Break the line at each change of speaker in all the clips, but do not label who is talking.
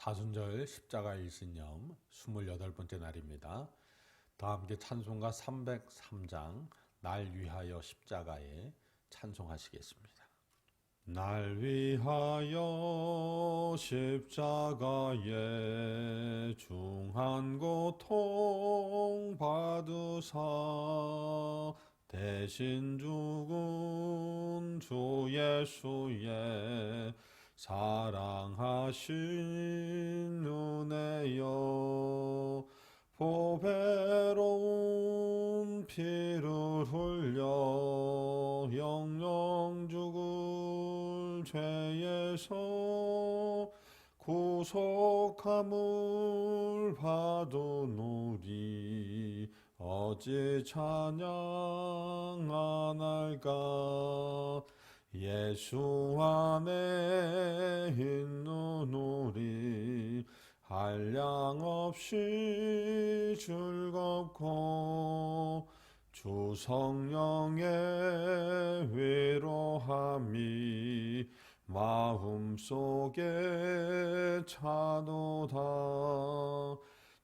사순절 십자가 일신념 28번째 날입니다. 다 함께 찬송가 303장 날 위하여 십자가에 찬송하시겠습니다. 날 위하여 십자가에 중한 고통 받으사 대신 죽은 주 예수의 사랑하신 은혜여 보배로운 피를 흘려 영영 죽을 죄에서 구속함을 받은 우리 어찌 찬양 안 할까. 예수 안에 있는 우리 한량없이 즐겁고 주 성령의 위로함이 마음속에 차도다.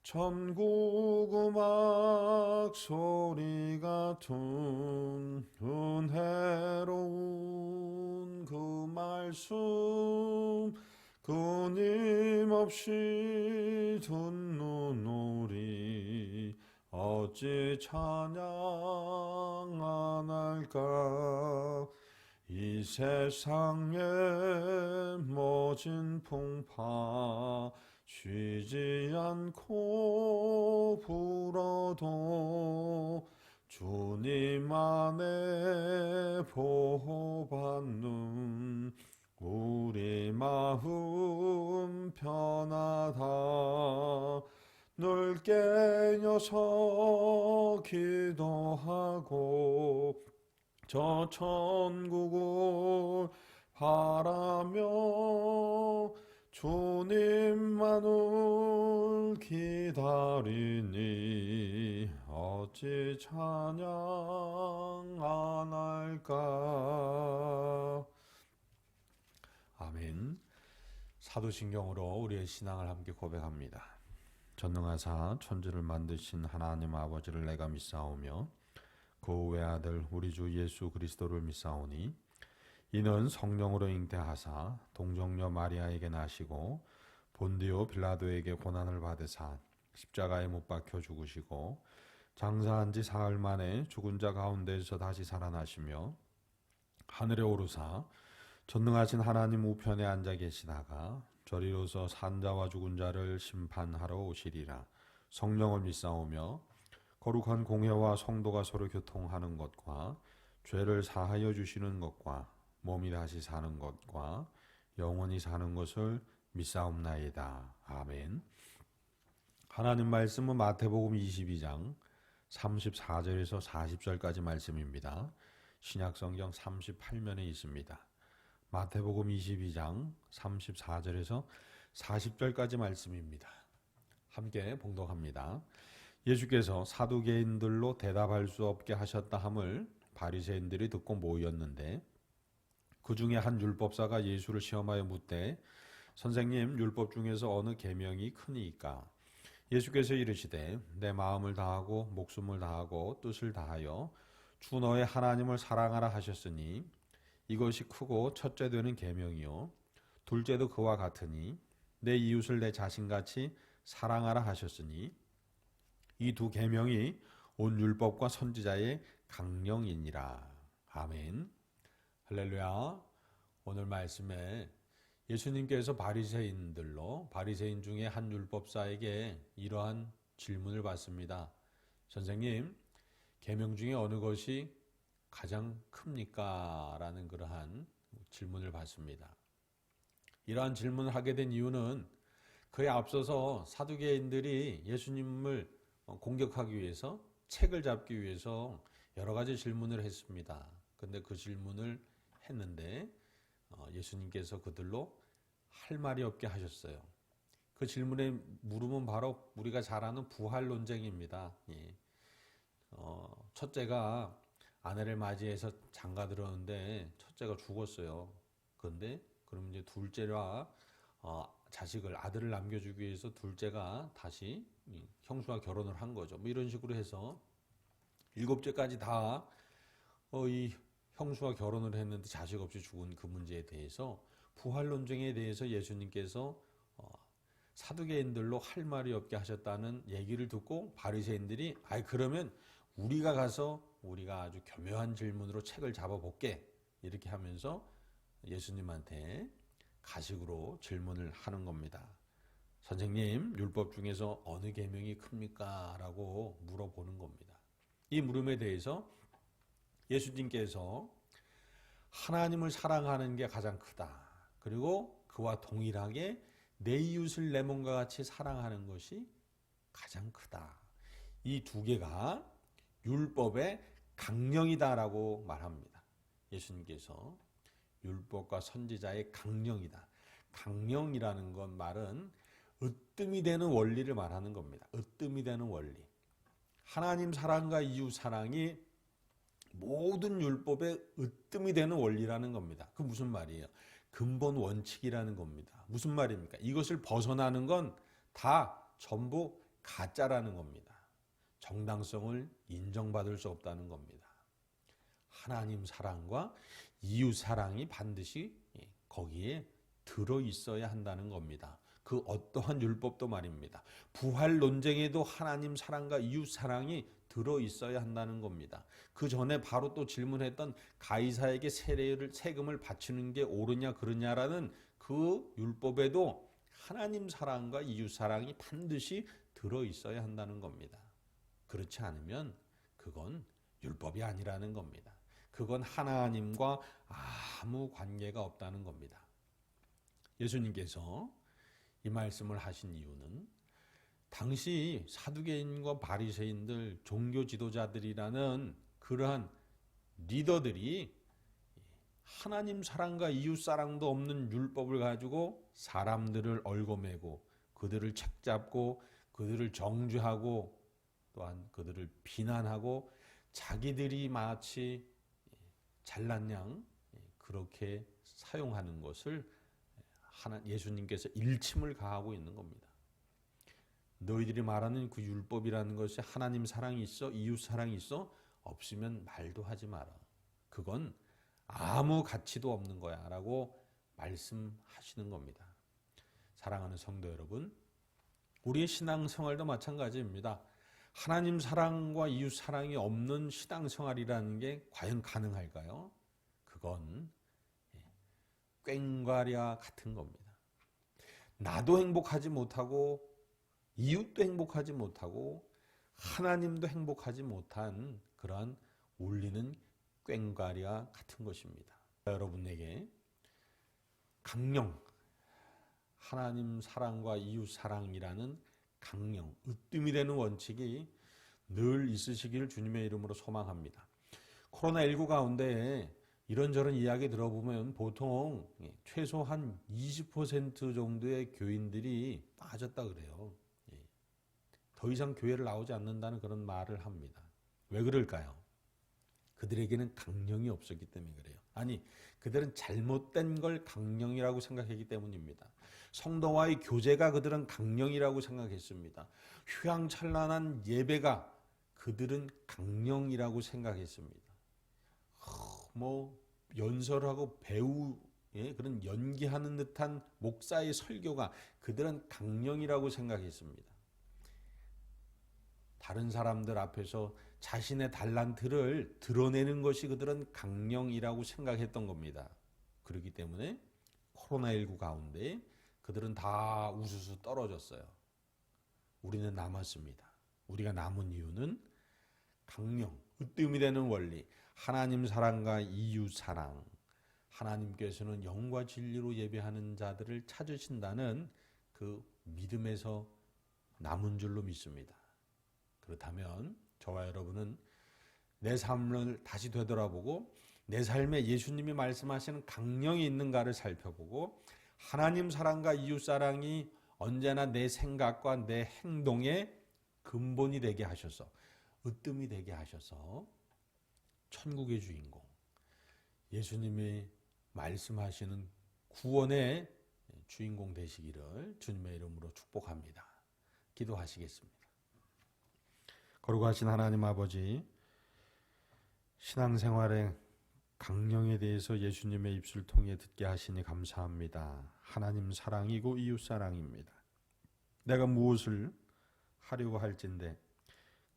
천국 음악 소리 같은 은혜로운 그 말씀 끊임없이 듣는 우리 어찌 찬양 안 할까. 이 세상의 모진 풍파 쉬지 않고 불어도 주님 안에 보호받는 우리 마음 편하다. 늘 깨어서 기도하고 저 천국을 바라며 주님만을 기다리니 어찌 찬양 안 할까. 아멘. 사도신경으로 우리의 신앙을 함께 고백합니다. 전능하사 천지를 만드신 하나님 아버지를 내가 믿사오며 그 외아들 우리 주 예수 그리스도를 믿사오니 이는 성령으로 잉태하사 동정녀 마리아에게 나시고 본디오 빌라도에게 고난을 받으사 십자가에 못 박혀 죽으시고 장사한 지 사흘 만에 죽은 자 가운데서 다시 살아나시며 하늘에 오르사 전능하신 하나님 우편에 앉아 계시다가 저리로서 산자와 죽은 자를 심판하러 오시리라. 성령을 믿사오며 거룩한 공회와 성도가 서로 교통하는 것과 죄를 사하여 주시는 것과 몸이 다시 사는 것과 영원히 사는 것을 믿사옵나이다. 아멘. 하나님 말씀은 마태복음 22장 34절에서 40절까지 말씀입니다. 신약성경 38면에 있습니다. 마태복음 22장 34절에서 40절까지 말씀입니다. 함께 봉독합니다. 예수께서 사두개인들로 대답할 수 없게 하셨다 함을 바리새인들이 듣고 모였는데 그 중에 한 율법사가 예수를 시험하여 묻되 선생님, 율법 중에서 어느 계명이 크니이까? 예수께서 이르시되 내 마음을 다하고 목숨을 다하고 뜻을 다하여 주 너의 하나님을 사랑하라 하셨으니 이것이 크고 첫째 되는 계명이요 둘째도 그와 같으니 내 이웃을 내 자신같이 사랑하라 하셨으니 이 두 계명이 온 율법과 선지자의 강령이니라. 아멘. 할렐루야. 오늘 말씀에 예수님께서 바리새인 중에 한 율법사에게 이러한 질문을 받습니다. 선생님, 계명 중에 어느 것이 가장 큽니까? 라는 그러한 질문을 받습니다. 이러한 질문을 하게 된 이유는 그에 앞서서 사두개인들이 예수님을 공격하기 위해서 책을 잡기 위해서 여러 가지 질문을 했습니다. 그런데 그 질문을 했는데 예수님께서 그들로 할 말이 없게 하셨어요. 그 질문의 물음은 바로 우리가 잘 아는 부활 논쟁입니다. 예. 첫째가 아내를 맞이해서 장가 들었는데 첫째가 죽었어요. 그런데 그럼 이제 둘째와 자식을 아들을 남겨주기 위해서 둘째가 다시 형수와 결혼을 한 거죠. 뭐 이런 식으로 해서 일곱째까지 다 이 형수와 결혼을 했는데 자식 없이 죽은 그 문제에 대해서 부활 논쟁에 대해서 예수님께서 사두개인들로 할 말이 없게 하셨다는 얘기를 듣고 바리새인들이 그러면 우리가 가서 우리가 아주 교묘한 질문으로 책을 잡아볼게 이렇게 하면서 예수님한테 가식으로 질문을 하는 겁니다. 선생님, 율법 중에서 어느 계명이 큽니까? 라고 물어보는 겁니다. 이 물음에 대해서 예수님께서 하나님을 사랑하는 게 가장 크다. 그리고 그와 동일하게 내 이웃을 내 몸과 같이 사랑하는 것이 가장 크다. 이 두 개가 율법의 강령이다라고 말합니다. 예수님께서 율법과 선지자의 강령이다. 강령이라는 건 말은 으뜸이 되는 원리를 말하는 겁니다. 으뜸이 되는 원리. 하나님 사랑과 이웃 사랑이 모든 율법의 으뜸이 되는 원리라는 겁니다. 그 무슨 말이에요? 근본 원칙이라는 겁니다. 무슨 말입니까? 이것을 벗어나는 건 다 전부 가짜라는 겁니다. 정당성을 인정받을 수 없다는 겁니다. 하나님 사랑과 이웃 사랑이 반드시 거기에 들어있어야 한다는 겁니다. 그 어떠한 율법도 말입니다. 부활 논쟁에도 하나님 사랑과 이웃 사랑이 들어있어야 한다는 겁니다. 그 전에 바로 또 질문했던 가이사에게 세금을 바치는 게 옳으냐 그르냐라는 그 율법에도 하나님 사랑과 이웃 사랑이 반드시 들어있어야 한다는 겁니다. 그렇지 않으면 그건 율법이 아니라는 겁니다. 그건 하나님과 아무 관계가 없다는 겁니다. 예수님께서 이 말씀을 하신 이유는 당시 사두개인과 바리새인들, 종교 지도자들이라는 그러한 리더들이 하나님 사랑과 이웃 사랑도 없는 율법을 가지고 사람들을 얽어매고 그들을 책잡고 그들을 정죄하고 또한 그들을 비난하고 자기들이 마치 잘난 양 그렇게 사용하는 것을 예수님께서 일침을 가하고 있는 겁니다. 너희들이 말하는 그 율법이라는 것이 하나님 사랑이 있어? 이웃 사랑이 있어? 없으면 말도 하지 마라. 그건 아무 가치도 없는 거야 라고 말씀하시는 겁니다. 사랑하는 성도 여러분, 우리의 신앙생활도 마찬가지입니다. 하나님 사랑과 이웃 사랑이 없는 신앙생활이라는 게 과연 가능할까요? 그건 꽹과랴 같은 겁니다. 나도 행복하지 못하고 이웃도 행복하지 못하고 하나님도 행복하지 못한 그러한 울리는 꽹과랴 같은 것입니다. 여러분에게 강령, 하나님 사랑과 이웃 사랑이라는 강령, 으뜸이 되는 원칙이 늘 있으시기를 주님의 이름으로 소망합니다. 코로나19 가운데 이런저런 이야기 들어보면 보통 최소한 20% 정도의 교인들이 빠졌다 그래요. 더 이상 교회를 나오지 않는다는 그런 말을 합니다. 왜 그럴까요? 그들에게는 강령이 없었기 때문에 그래요. 아니, 그들은 잘못된 걸 강령이라고 생각했기 때문입니다. 성도와의 교제가 그들은 강령이라고 생각했습니다. 휘황찬란한 예배가 그들은 강령이라고 생각했습니다. 연설하고 배우 그런 연기하는 듯한 목사의 설교가 그들은 강령이라고 생각했습니다. 다른 사람들 앞에서 자신의 달란트를 드러내는 것이 그들은 강령이라고 생각했던 겁니다. 그렇기 때문에 코로나19 가운데 그들은 다 우수수 떨어졌어요. 우리는 남았습니다. 우리가 남은 이유는 강령, 으뜸이 되는 원리, 하나님 사랑과 이웃 사랑, 하나님께서는 영과 진리로 예배하는 자들을 찾으신다는 그 믿음에서 남은 줄로 믿습니다. 그렇다면 저와 여러분은 내 삶을 다시 되돌아보고 내 삶에 예수님이 말씀하시는 강령이 있는가를 살펴보고 하나님 사랑과 이웃 사랑이 언제나 내 생각과 내 행동의 근본이 되게 하셔서 으뜸이 되게 하셔서 천국의 주인공 예수님이 말씀하시는 구원의 주인공 되시기를 주님의 이름으로 축복합니다. 기도하시겠습니다. 거룩하신 하나님 아버지, 신앙생활의 강령에 대해서 예수님의 입술 통해 듣게 하시니 감사합니다. 하나님 사랑이고 이웃 사랑입니다. 내가 무엇을 하려고 할진데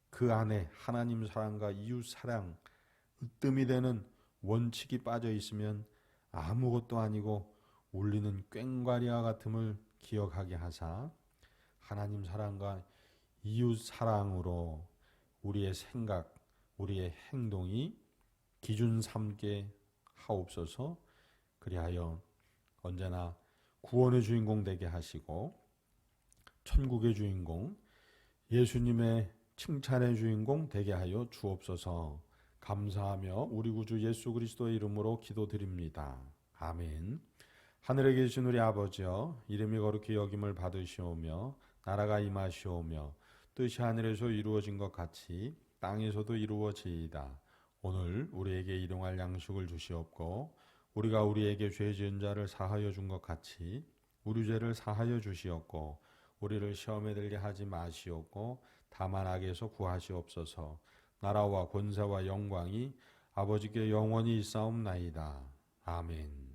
그 안에 하나님 사랑과 이웃 사랑, 으뜸이 되는 원칙이 빠져 있으면 아무것도 아니고 울리는 꽹과리와 같음을 기억하게 하사 하나님 사랑과 이웃 사랑으로 우리의 생각, 우리의 행동이 기준 삼게 하옵소서. 그리하여 언제나 구원의 주인공 되게 하시고 천국의 주인공, 예수님의 칭찬의 주인공 되게 하여 주옵소서. 감사하며 우리 구주 예수 그리스도의 이름으로 기도드립니다. 아멘. 하늘에 계신 우리 아버지여, 이름이 거룩히 여김을 받으시오며 나라가 임하시오며 뜻이 하늘에서 이루어진 것 같이 땅에서도 이루어지이다. 오늘 우리에게 일용할 양식을 주시옵고 우리가 우리에게 죄 지은 자를 사하여 준 것 같이 우리 죄를 사하여 주시옵고 우리를 시험에 들게 하지 마시옵고 다만 악에서 구하시옵소서. 나라와 권세와 영광이 아버지께 영원히 있사옵나이다. 아멘.